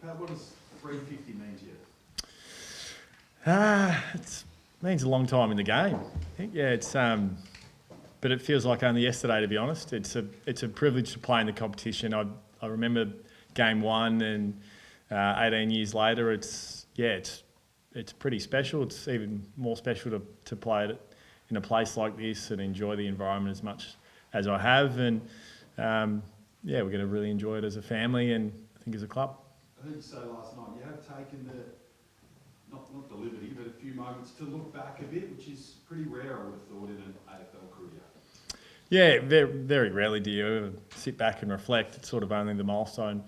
Pat, what does 350 mean to you? It means a long time in the game. I think, yeah, but it feels like only yesterday, to be honest. It's a privilege to play in the competition. I remember game one, and 18 years later, it's pretty special. It's even more special to play it in a place like this and enjoy the environment as much as I have. And we're going to really enjoy it as a family and I think as a club. I heard you say last night you have taken not the liberty, but a few moments to look back a bit, which is pretty rare, I would have thought, in an AFL career. Yeah, very, very rarely do you ever sit back and reflect. It's sort of only the milestone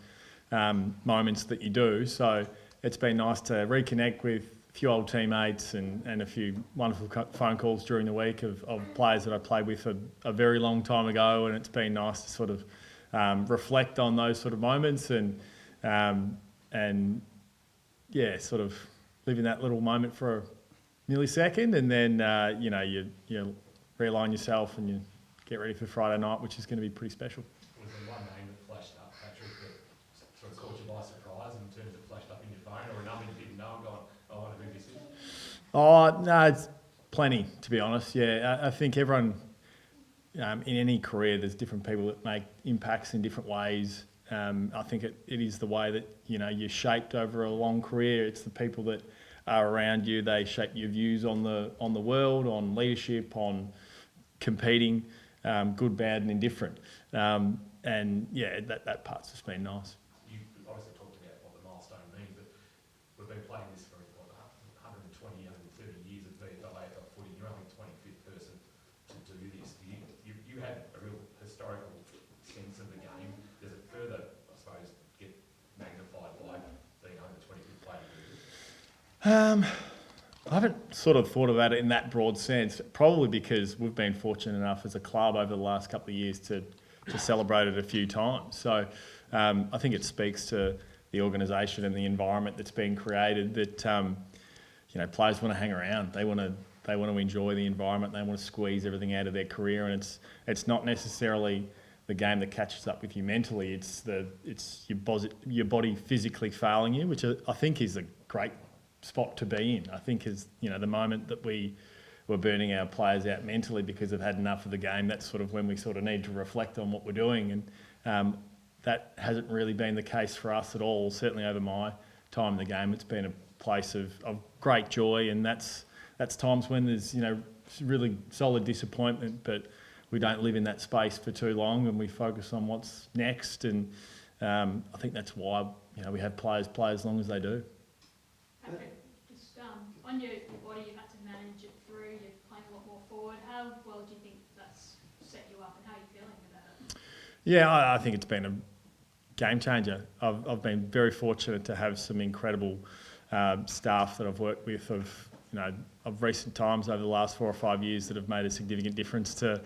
moments that you do. So it's been nice to reconnect with a few old teammates and a few wonderful phone calls during the week of players that I played with a very long time ago, and it's been nice to sort of reflect on those sort of moments and sort of live in that little moment for a millisecond, and then you realign yourself and you get ready for Friday night, which is going to be pretty special. Was there one name that flashed up, Patrick, that sort of caught you by surprise in terms of flashed up in your phone, or a number you didn't know and gone, I wonder who this is? Oh, no, it's plenty, to be honest. Yeah, I think everyone, in any career, there's different people that make impacts in different ways. I think it is the way that, you're shaped over a long career. It's the people that are around you. They shape your views on the world, on leadership, on competing, good, bad and indifferent. That part's just been nice. You obviously talked about what the milestone means, but we've been playing this for 120, 130 years of VFL AFL footy. You're only the 25th person to do this. You had a real historical sense of the game. Does it further, I suppose, get magnified by being only the 25th player to do this? I haven't sort of thought about it in that broad sense, probably because we've been fortunate enough as a club over the last couple of years to celebrate it a few times. So I think it speaks to the organisation and the environment that's been created that players want to hang around. They want to enjoy the environment. They want to squeeze everything out of their career, and it's not necessarily the game that catches up with you mentally. It's your body physically failing you, which I think is a great spot to be in. I think is the moment that we were burning our players out mentally because they've had enough of the game. That's sort of when we sort of need to reflect on what we're doing, and that hasn't really been the case for us at all. Certainly over my time in the game, it's been a place of great joy, and that's times when there's really solid disappointment, but we don't live in that space for too long, and we focus on what's next. And I think that's why we have players play as long as they do. Patrick, just on your body, you've had to manage it through. You're playing a lot more forward. How well do you think that's set you up, and how are you feeling about it? Yeah, I think it's been a game changer. I've been very fortunate to have some incredible staff that I've worked with of recent times over the last 4 or 5 years that have made a significant difference to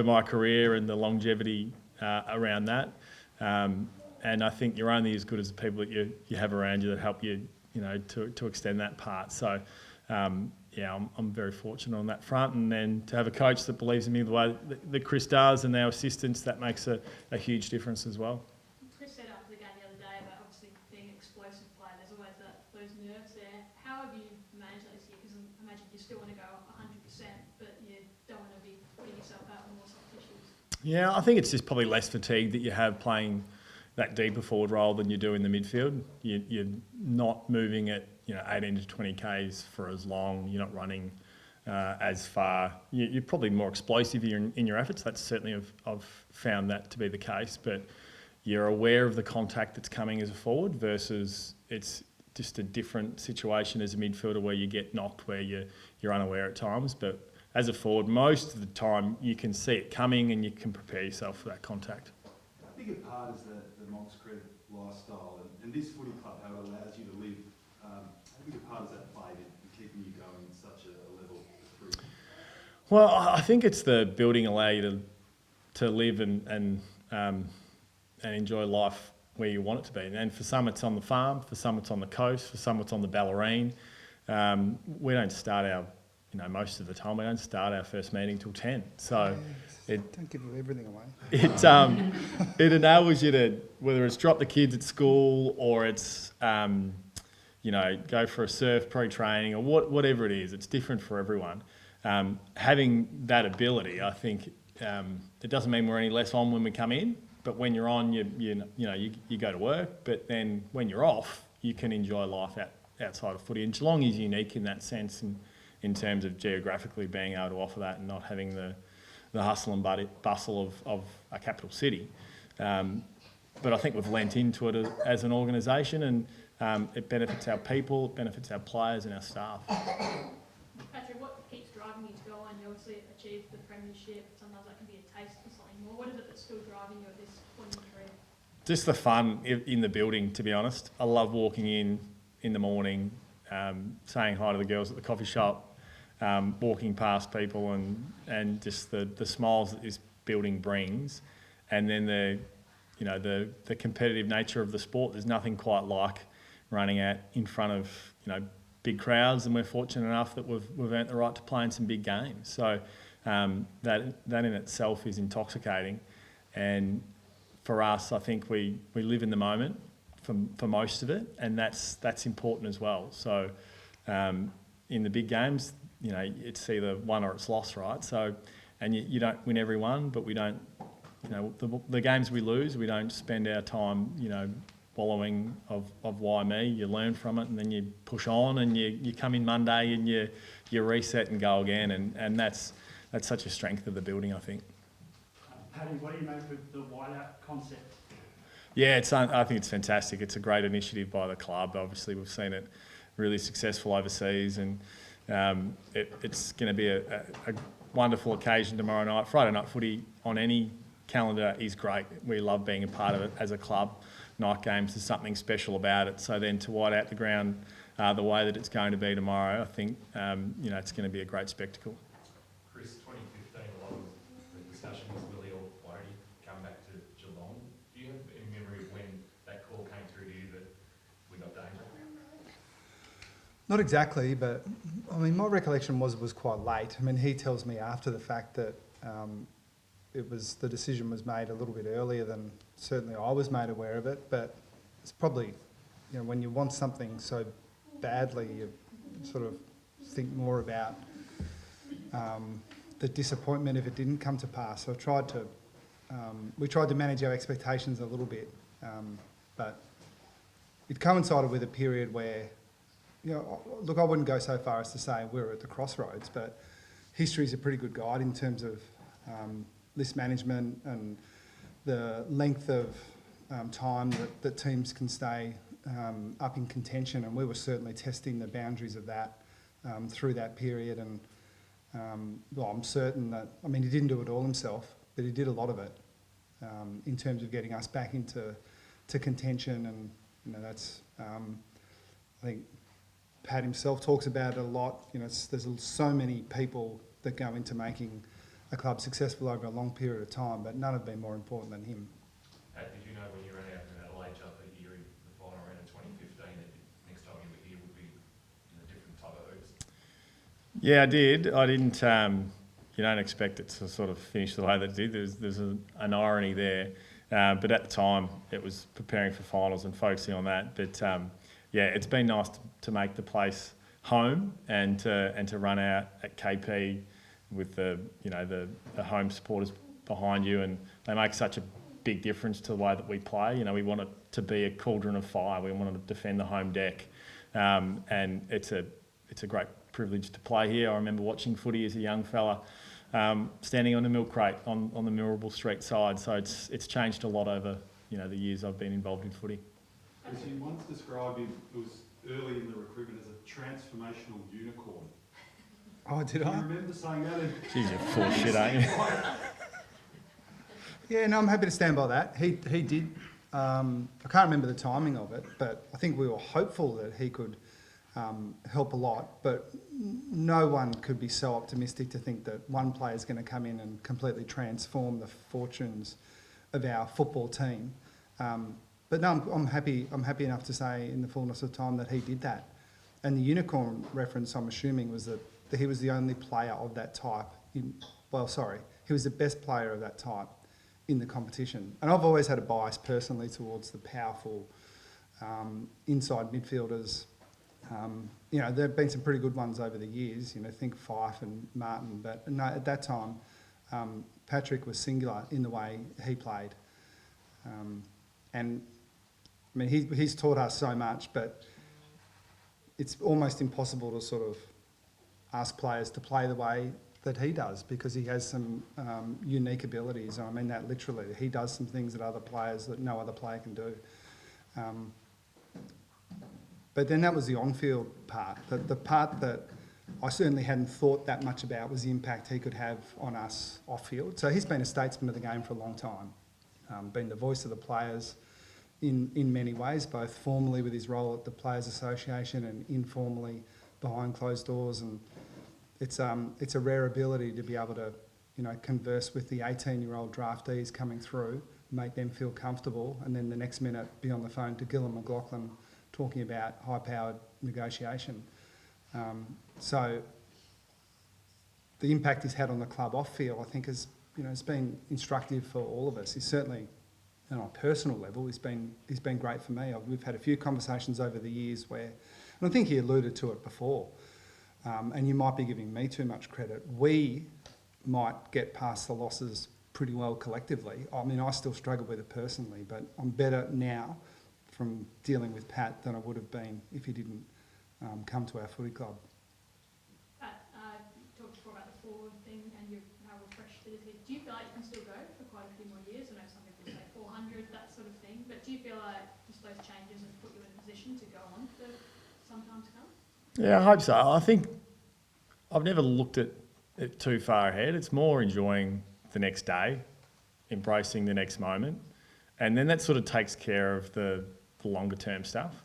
my career and the longevity around that. And I think you're only as good as the people that you have around you that help you, to extend that part. So, I'm very fortunate on that front. And then to have a coach that believes in me the way that Chris does, and our assistants, that makes a huge difference as well. Chris said after the game the other day about obviously being an explosive player, there's always those nerves there. How have you managed that this year? Because I imagine you still want to go 100%, but you don't want to be putting yourself out on more soft tissues. Yeah, I think it's just probably less fatigue that you have playing that deeper forward role than you do in the midfield. You're not moving at 18 to 20 Ks for as long. You're not running as far. You're probably more explosive in your efforts. That's certainly I've found that to be the case. But you're aware of the contact that's coming as a forward versus it's just a different situation as a midfielder where you get knocked, where you're unaware at times. But as a forward, most of the time you can see it coming and you can prepare yourself for that contact. How big a part is the Monks Cred lifestyle and this footy club, how it allows you to live? How big a part has that played in keeping you going at such a level through? Well, I think it's the building allow you to live and enjoy life where you want it to be. And for some it's on the farm, for some it's on the coast, for some it's on the Ballerine. We don't start our, most of the time we don't start our first meeting till 10. So don't give everything away. It enables you to, whether it's drop the kids at school or it's go for a surf pre-training or whatever it is. It's different for everyone. Having that ability, I think, it doesn't mean we're any less on when we come in, but when you're on, you go to work, but then when you're off, you can enjoy life outside of footy. And Geelong is unique in that sense, in terms of geographically being able to offer that and not having the hustle and bustle of a capital city. But I think we've lent into it as an organisation, and it benefits our people, it benefits our players and our staff. Patrick, what keeps driving you to go on? You obviously achieved the premiership. Sometimes that can be a taste for something more. What is it that's still driving you at this point in your career? Just the fun in the building, to be honest. I love walking in the morning, saying hi to the girls at the coffee shop, walking past people, and just the smiles that this building brings, and then the competitive nature of the sport. There's nothing quite like running out in front of big crowds, and we're fortunate enough that we've earned the right to play in some big games. So that in itself is intoxicating, and for us, I think we live in the moment for most of it, and that's important as well. So in the big games, it's either won or it's lost, right? So, and you don't win every one, but we don't. The games we lose, we don't spend our time, wallowing of why me. You learn from it, and then you push on, and you come in Monday and you reset and go again, and that's such a strength of the building, I think. Paddy, what do you make of the whiteout concept? Yeah, I think it's fantastic. It's a great initiative by the club. Obviously, we've seen it really successful overseas, and it's going to be a wonderful occasion tomorrow night. Friday night footy on any calendar is great. We love being a part of it as a club. Night games, there's something special about it. So then to white out the ground the way that it's going to be tomorrow, I think it's going to be a great spectacle. Chris, 2015, a lot of the discussion was Willie or Whitey come back to Geelong. Do you have any memory of when that call came through to you that we got Danger? Not exactly, but I mean, my recollection was quite late. I mean, he tells me after the fact that the decision was made a little bit earlier than certainly I was made aware of it. But it's probably, when you want something so badly, you sort of think more about the disappointment if it didn't come to pass. So we tried to manage our expectations a little bit, but it coincided with a period where, look, I wouldn't go so far as to say we're at the crossroads, but history is a pretty good guide in terms of list management and the length of time that teams can stay up in contention, and we were certainly testing the boundaries of that through that period. And I'm certain that, he didn't do it all himself, but he did a lot of it in terms of getting us back into contention. And that's I think Pat himself talks about it a lot. There's so many people that go into making a club successful over a long period of time, but none have been more important than him. Pat, did you know when you ran out in Adelaide up at Erie, the final round in 2015, that next time you were here would be in a different type of hoops? Yeah, I did. I didn't. You don't expect it to sort of finish the way that it did. There's an irony there, but at the time it was preparing for finals and focusing on that. But it's been nice to make the place home and to run out at KP with the home supporters behind you, and they make such a big difference to the way that we play. We want it to be a cauldron of fire. We want to defend the home deck, and it's a great privilege to play here. I remember watching footy as a young fella, standing on a milk crate on the Mirrabel Street side. So it's changed a lot over the years I've been involved in footy. As you once described it was early in the recruitment as a transformational unicorn. Oh, did Do I? you remember saying that? Jeez, you're full of shit, aren't you? Yeah, no, I'm happy to stand by that. He did. I can't remember the timing of it, but I think we were hopeful that he could help a lot. But no one could be so optimistic to think that one player is going to come in and completely transform the fortunes of our football team. But no, I'm happy enough to say in the fullness of time that he did that. And the unicorn reference, I'm assuming, was that he was the only player of that type. He was the best player of that type in the competition. And I've always had a bias personally towards the powerful inside midfielders. You know, there have been some pretty good ones over the years. You know, think Fife and Martin, but no, at that time, Patrick was singular in the way he played, and I mean he's taught us so much, but it's almost impossible to sort of ask players to play the way that he does because he has some unique abilities. I mean that literally. He does some things that no other player can do. But then that was the on-field part. The part that I certainly hadn't thought that much about was the impact he could have on us off-field. So he's been a statesman of the game for a long time, been the voice of the players in many ways, both formally with his role at the Players Association and informally behind closed doors. And it's a rare ability to be able to, you know, converse with the 18-year-old draftees coming through, make them feel comfortable, and then the next minute be on the phone to Gillon McLaughlin talking about high-powered negotiation. So the impact he's had on the club off-field, I think, has, you know, it's been instructive for all of us. He's certainly, on a personal level, he's been great for me. We've had a few conversations over the years where, and I think he alluded to it before, and you might be giving me too much credit. We might get past the losses pretty well collectively. I mean, I still struggle with it personally, but I'm better now from dealing with Pat than I would have been if he didn't come to our footy club. Pat, you talked before about the forward thing and how refreshed it is. Do you feel like you can still go for quite a few more years? I know some people say 400, that sort of thing, but do you feel like just those changes have put you in a position to go on for some time to come? Yeah, I hope so. I think I've never looked at it too far ahead. It's more enjoying the next day, embracing the next moment, and then that sort of takes care of the longer term stuff.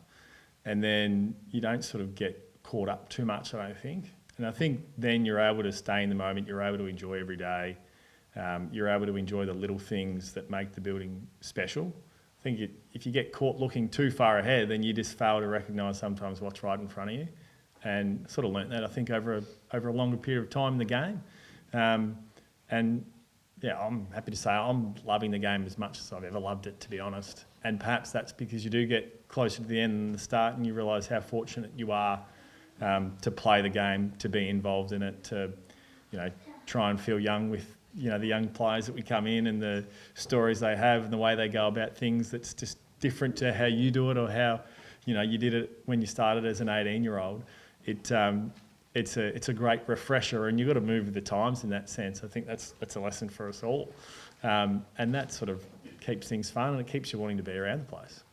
And then you don't sort of get caught up too much, I don't think. And I think then you're able to stay in the moment, you're able to enjoy every day, you're able to enjoy the little things that make the building special. I think if you get caught looking too far ahead, then you just fail to recognise sometimes what's right in front of you. And sort of learnt that, I think, over a longer period of time in the game. And yeah, I'm happy to say I'm loving the game as much as I've ever loved it, to be honest. And perhaps that's because you do get closer to the end than the start, and you realise how fortunate you are to play the game, to be involved in it, to, you know, try and feel young with, you know, the young players that we come in and the stories they have and the way they go about things that's just different to how you do it or how, you know, you did it when you started as an 18-year-old. It's a great refresher, and you've got to move with the times in that sense. I think that's a lesson for us all, and that sort of keeps things fun and it keeps you wanting to be around the place.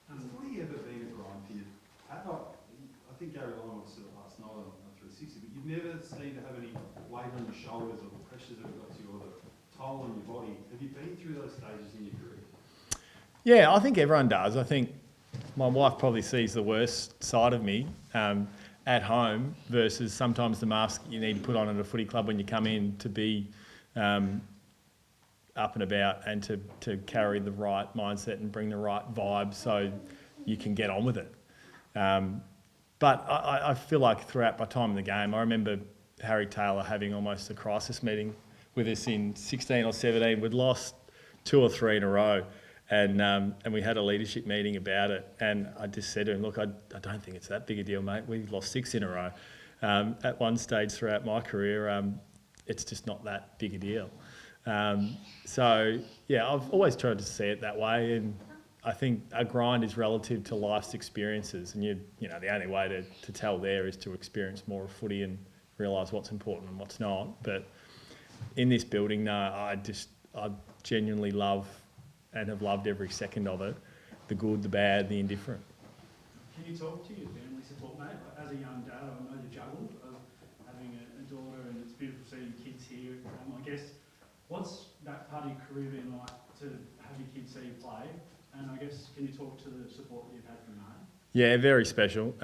Has footy ever been a grind for you? I think Gary Long was sort of last night on 360, but you've never seemed to have any weight on your shoulders or the pressures that have got to you or the toll on your body. Have you been through those stages in your career? Yeah, I think everyone does. I think my wife probably sees the worst side of me at home versus sometimes the mask you need to put on at a footy club when you come in to be up and about and to carry the right mindset and bring the right vibe so you can get on with it. But I feel like throughout my time in the game, I remember Harry Taylor having almost a crisis meeting with us in 16 or 17. We'd lost 2 or 3 in a row. And we had a leadership meeting about it, and I just said to him, look, I don't think it's that big a deal, mate. We've lost 6 in a row. At one stage throughout my career, it's just not that big a deal. So, yeah, I've always tried to see it that way, and I think a grind is relative to life's experiences, and you know, the only way to tell there is to experience more of footy and realise what's important and what's not. But in this building, no, I genuinely love and have loved every second of it, the good, the bad, the indifferent. Can you talk to your family support, mate? Like, as a young dad, I know the juggle of having a daughter, and it's beautiful seeing kids here. I guess, what's that part of your career been like to have your kids see you play? And I guess, can you talk to the support that you've had from that? Yeah, very special.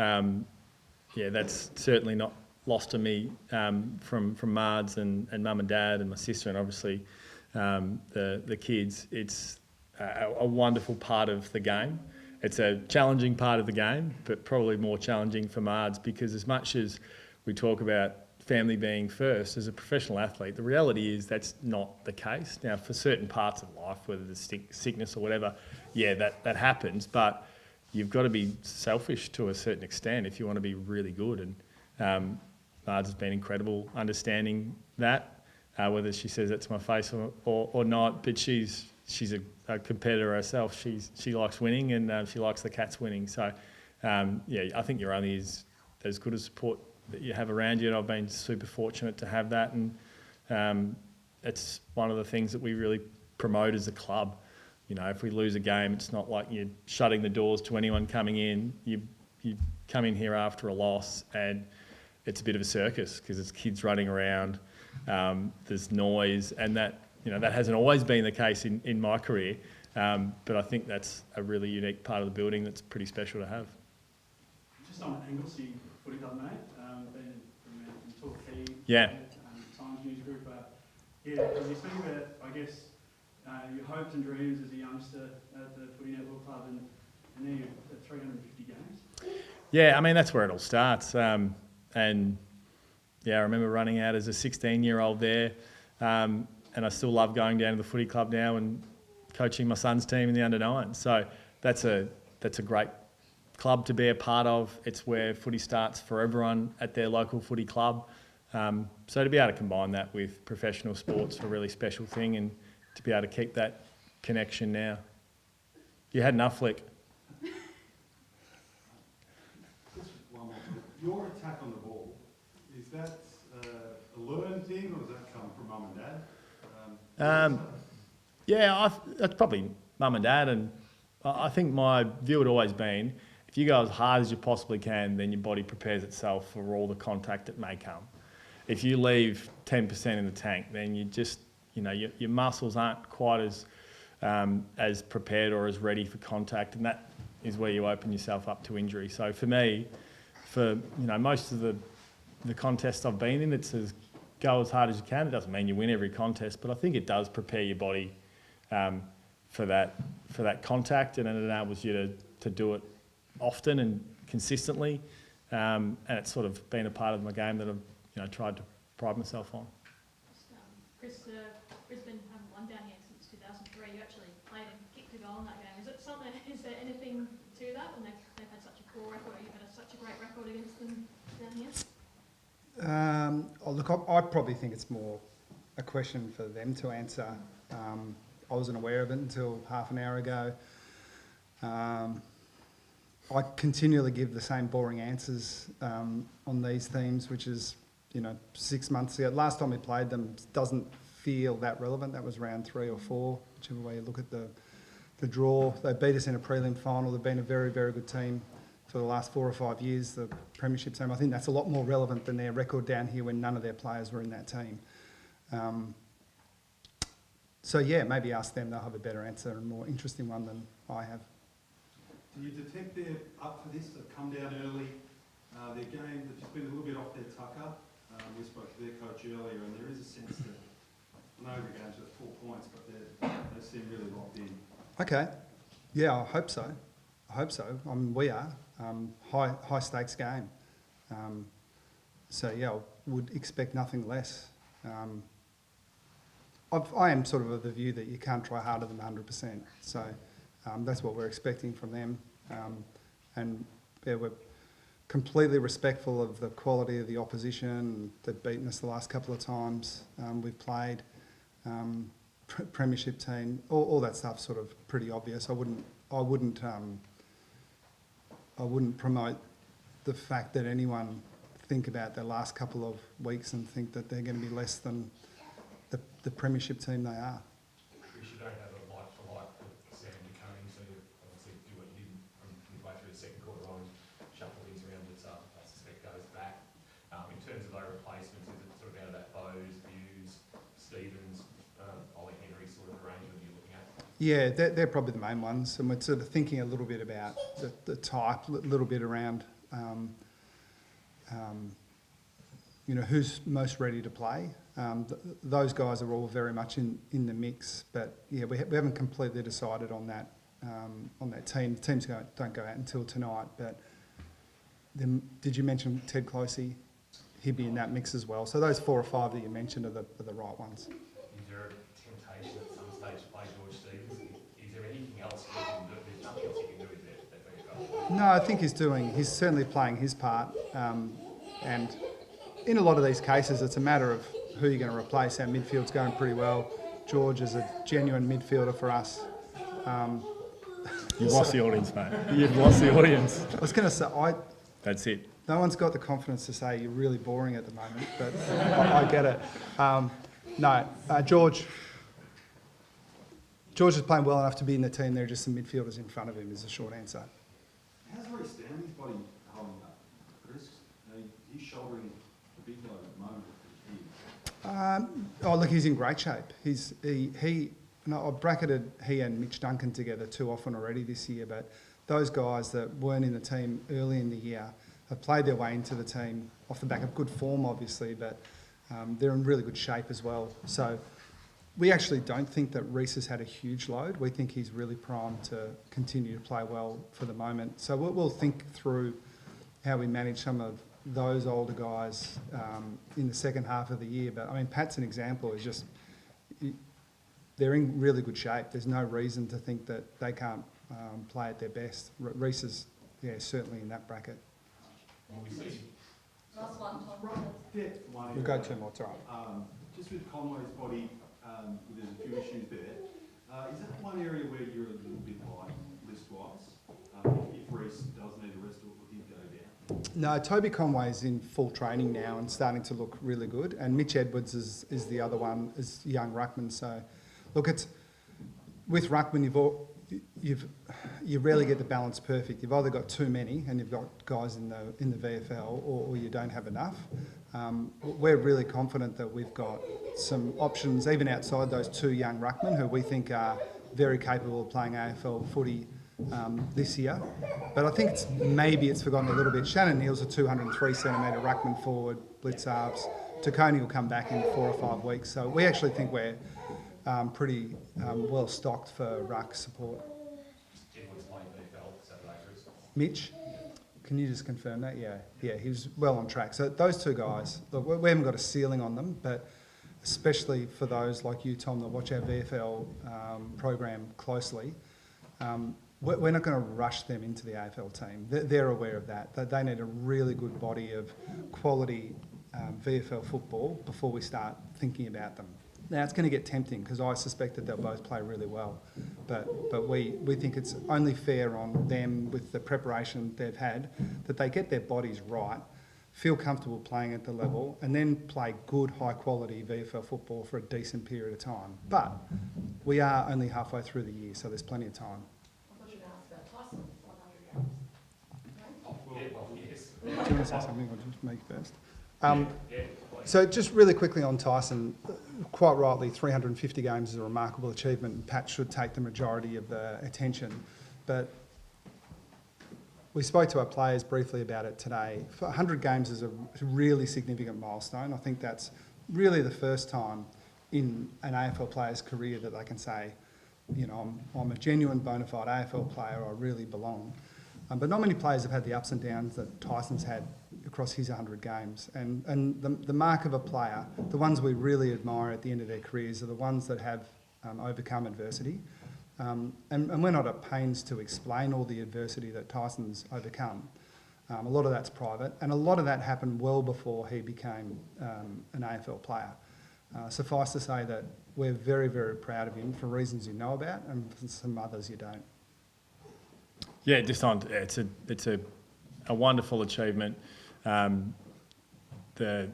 Yeah, that's certainly not lost to me from Mards and mum and dad and my sister, and obviously the kids. It's a wonderful part of the game. It's a challenging part of the game, but probably more challenging for Mards, because as much as we talk about family being first, as a professional athlete, the reality is that's not the case. Now, for certain parts of life, whether it's sickness or whatever, yeah, that happens, but you've got to be selfish to a certain extent if you want to be really good. And Marge has been incredible understanding that, whether she says that to my face or not. But she's a competitor herself. She likes winning, and she likes the Cats winning. So I think you're only as good a support that you have around you, and I've been super fortunate to have that. And it's one of the things that we really promote as a club. You know, if we lose a game, it's not like you're shutting the doors to anyone coming in. You come in here after a loss, and it's a bit of a circus because it's kids running around. There's noise, and that hasn't always been the case in my career. But I think that's a really unique part of the building that's pretty special to have. Just on Anglesey Footy Club, mate, been from Torquay, Yeah. Times News Group. Can you speak about, I guess, your hopes and dreams as a youngster at the Footy Netball Club, and now you're at 350 games? Yeah, I mean, that's where it all starts. And yeah, I remember running out as a 16-year-old there, and I still love going down to the footy club now and coaching my son's team in the under-9. So that's a great club to be a part of. It's where footy starts for everyone at their local footy club. So to be able to combine that with professional sports is a really special thing, and to be able to keep that connection now. You had enough, Flick. Just one more. Your attack on the ball, is that a learned thing, or does that come from mum and dad? That's probably mum and dad, and I think my view had always been, if you go as hard as you possibly can, then your body prepares itself for all the contact that may come. If you leave 10% in the tank, then you just, your muscles aren't quite as prepared or as ready for contact, and that is where you open yourself up to injury. So for me, most of the contests I've been in, it's go as hard as you can. It doesn't mean you win every contest, but I think it does prepare your body for that contact, and it enables you to do it often and consistently. And it's sort of been a part of my game that I've tried to pride myself on. Chris, Brisbane haven't won down here since 2003. You actually played and kicked a goal in that game. Is there anything to that when they've had such a poor record, or you've had such a great record against them down here? Look, I probably think it's more a question for them to answer. I wasn't aware of it until half an hour ago. I continually give the same boring answers on these themes, which is, 6 months ago. Last time we played them doesn't feel that relevant. That was round 3 or 4, whichever way you look at the draw. They beat us in a prelim final. They've been a very, very good team for the last 4 or 5 years, the premiership team. I think that's a lot more relevant than their record down here when none of their players were in that team. So yeah, maybe ask them, they'll have a better answer and more interesting one than I have. Do you detect they're up for this? They've come down early. Their game, they've just been a little bit off their tucker. We spoke to their coach earlier, and there is a sense that, I know the game's at 4 points, but they seem really locked in. Okay. Yeah, I hope so. We are. High stakes game. So yeah, I would expect nothing less. I am sort of the view that you can't try harder than 100%. So that's what we're expecting from them. And yeah, we're completely respectful of the quality of the opposition. They've beaten us the last couple of times we've played. Premiership team, all that stuff's sort of pretty obvious. I wouldn't promote the fact that anyone think about their last couple of weeks and think that they're going to be less than the premiership team they are. Chris, you don't have a like-for-like with Sam Duconi, so you obviously do what you did from midway through the second quarter on, shuffle things around, but I suspect goes back. In terms of those replacements, is it sort of out of that Bowes, Hughes, Stevens, Ollie Henry sort of arrangement you're looking at? Yeah, they're probably the main ones, and we're sort of thinking a little bit about the type, a little bit around, who's most ready to play. Those guys are all very much in the mix, but yeah, we haven't completely decided on that team. The teams don't go out until tonight, but then, did you mention Ted Closey? He'd be in that mix as well. So those 4 or 5 that you mentioned are the right ones. Is there a temptation at some stage to play George Stevens? Is there anything else you can do? There's nothing else you can do, is there? No, I think he's certainly playing his part. And in a lot of these cases, it's a matter of who you're going to replace. Our midfield's going pretty well. George is a genuine midfielder for us. You've lost the audience, mate. You've lost the audience. I was going to say, That's it. no one's got the confidence to say you're really boring at the moment, but I get it. George is playing well enough to be in the team. There are just some midfielders in front of him is the short answer. How's Reece Stanley's body holding up, Chris? He's shouldering a big load at the moment. Look, he's in great shape. I've bracketed he and Mitch Duncan together too often already this year, but those guys that weren't in the team early in the year have played their way into the team off the back of good form, obviously, but they're in really good shape as well. So we actually don't think that Reece has had a huge load. We think he's really primed to continue to play well for the moment. So we'll think through how we manage some of those older guys in the second half of the year. But, I mean, Pat's an example. Is just they're in really good shape. There's no reason to think that they can't play at their best. Reece is, certainly in that bracket. Last one, Tom. We'll go two more, it's all right. Just with Conway's body, there's a few issues there. Is that one area where you're a little bit light list-wise? If Reece does need a rest, will he go down? No, Toby Conway's in full training now and starting to look really good. And Mitch Edwards is the other one, is young ruckman. So, look, it's with ruckman, you rarely get the balance perfect. You've either got too many and you've got guys in the VFL, or you don't have enough. We're really confident that we've got some options, even outside those two young ruckmen, who we think are very capable of playing AFL footy this year. But I think maybe it's forgotten a little bit. Shannon Neal's a 203 centimetre ruckman forward, blitz halves. Taconi will come back in 4 or 5 weeks. So we actually think we're pretty well stocked for ruck support. Mitch, can you just confirm that? Yeah, he was well on track. So those two guys, look, we haven't got a ceiling on them, but especially for those like you, Tom, that watch our VFL program closely, we're not going to rush them into the AFL team. They're aware of that. They need a really good body of quality VFL football before we start thinking about them. Now, it's going to get tempting because I suspect that they'll both play really well. But we think it's only fair on them, with the preparation they've had, that they get their bodies right, feel comfortable playing at the level, and then play good, high-quality VFL football for a decent period of time. But we are only halfway through the year, so there's plenty of time. I thought you were going to ask about Tyson, 100 games. Yes. Do you want to say something or just make first? So just really quickly on Tyson, quite rightly, 350 games is a remarkable achievement, and Pat should take the majority of the attention. But we spoke to our players briefly about it today. 100 games is a really significant milestone. I think that's really the first time in an AFL player's career that they can say, I'm a genuine bona fide AFL player, I really belong. But not many players have had the ups and downs that Tyson's had across his 100 games. And the mark of a player, the ones we really admire at the end of their careers, are the ones that have overcome adversity. And we're not at pains to explain all the adversity that Tyson's overcome. A lot of that's private, and a lot of that happened well before he became an AFL player. Suffice to say that we're very, very proud of him for reasons you know about, and for some others you don't. Yeah, it's a wonderful achievement. The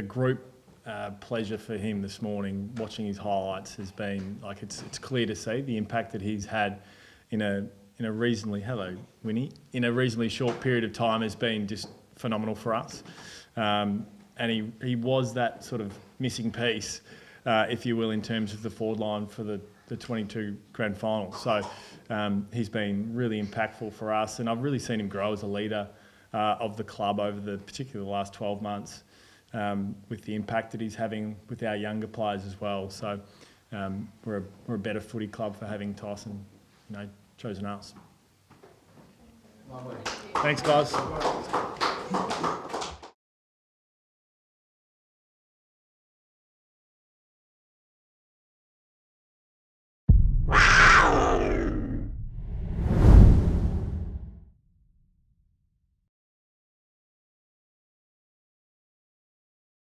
group pleasure for him this morning, watching his highlights, has been like it's clear to see the impact that he's had in a reasonably in a reasonably short period of time has been just phenomenal for us. And he was that sort of missing piece, if you will, in terms of the forward line for the 22 grand final. So he's been really impactful for us, and I've really seen him grow as a leader of the club over particularly the last 12 months, with the impact that he's having with our younger players as well. So we're a better footy club for having Tyson, chosen us. Thanks, guys.